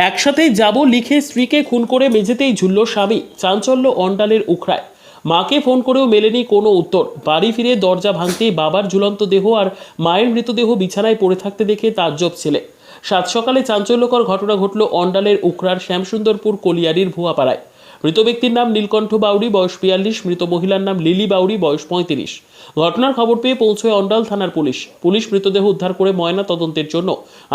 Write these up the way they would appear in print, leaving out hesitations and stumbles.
একসাথেই যাব লিখে স্ত্রীকে খুন করে মেঝেতেই ঝুলল স্বামী। চাঞ্চল্য অন্ডালের উখড়ায়। মাকে ফোন করেও মেলেনি কোনো উত্তর। বাড়ি ফিরে দরজা ভাঙতেই বাবার ঝুলন্ত দেহ আর মায়ের মৃতদেহ বিছানায় পড়ে থাকতে দেখে তাজ্জব ছেলে। সাত সকালে চাঞ্চল্যকর ঘটনা ঘটল অন্ডালের উখড়ার শ্যামসুন্দরপুর কলিয়ারির ভুয়াপাড়ায়। মৃত ব্যক্তির নাম নীলকণ্ঠ বাউরি, বয়স ৪২। মৃত মহিলার নাম লিলি বাউরি, বয়স ৩৫। ঘটনার খবর পেয়ে পৌঁছয় অন্ডাল থানার পুলিশ মৃতদেহ উদ্ধার করে ময়না তদন্তের জন্য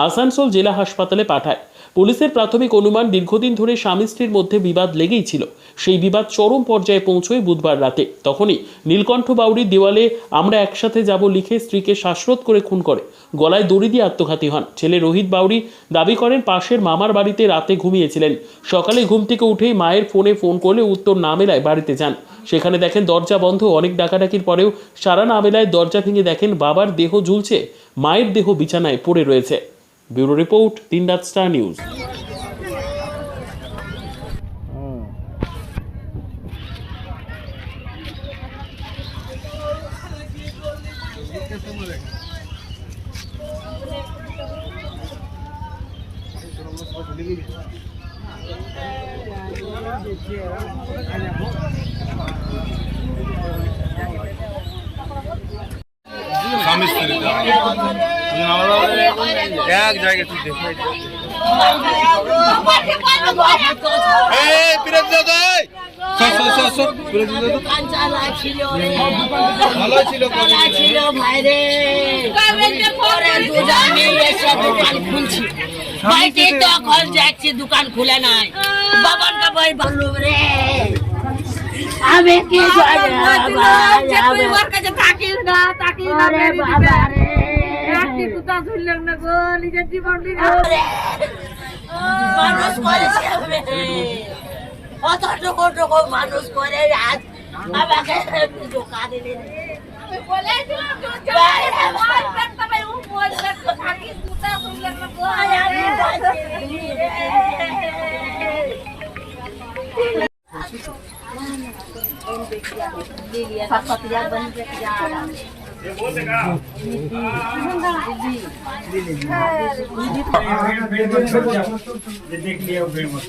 আসানসোল জেলা হাসপাতালে পাঠায়। পুলিশের প্রাথমিক অনুমান, দীর্ঘদিন ধরে স্বামী স্ত্রীর মধ্যে বিবাদ লেগেই ছিল। সেই বিবাদ চরম পর্যায়ে পৌঁছয় বুধবার রাতে। তখনই নীলকণ্ঠ বাউরি দেওয়ালে আমরা একসাথে যাব লিখে স্ত্রীকে শ্বাসরোধ করে খুন করে গলায় দড়ি দিয়ে আত্মঘাতী হন। ছেলে রোহিত বাউরি দাবি করেন পাশের মামার বাড়িতে রাতে ঘুমিয়েছিলেন। সকালে ঘুম থেকে উঠেই মায়ের ফোন করলে উত্তর না মেলায় বাড়িতে যান। সেখানে দেখেন দরজা বন্ধ। অনেক ডাকাডাকির পরেও সারা না মেলায় দরজা ভেঙে দেখেন বাবার দেহ ঝুলছে, মায়ের দেহ বিছানায় পড়ে রয়েছে। ব্যুরো রিপোর্ট, দিনরাত স্টার নিউজ। স্বামী স্ত্রী এক জায়গায় তুই দেখে ভালো ছিল ভাইরে তখন যাচ্ছি, দোকান খুলে নাই। বাবার কাপড় বললো রে আমি কি কাছে থাকিস না, থাকিস না বাবা রে। মানুষ করেছে অতটুকু মানুষ করে আজ আমাকে ধোকা দিলে। देख लिया फेमस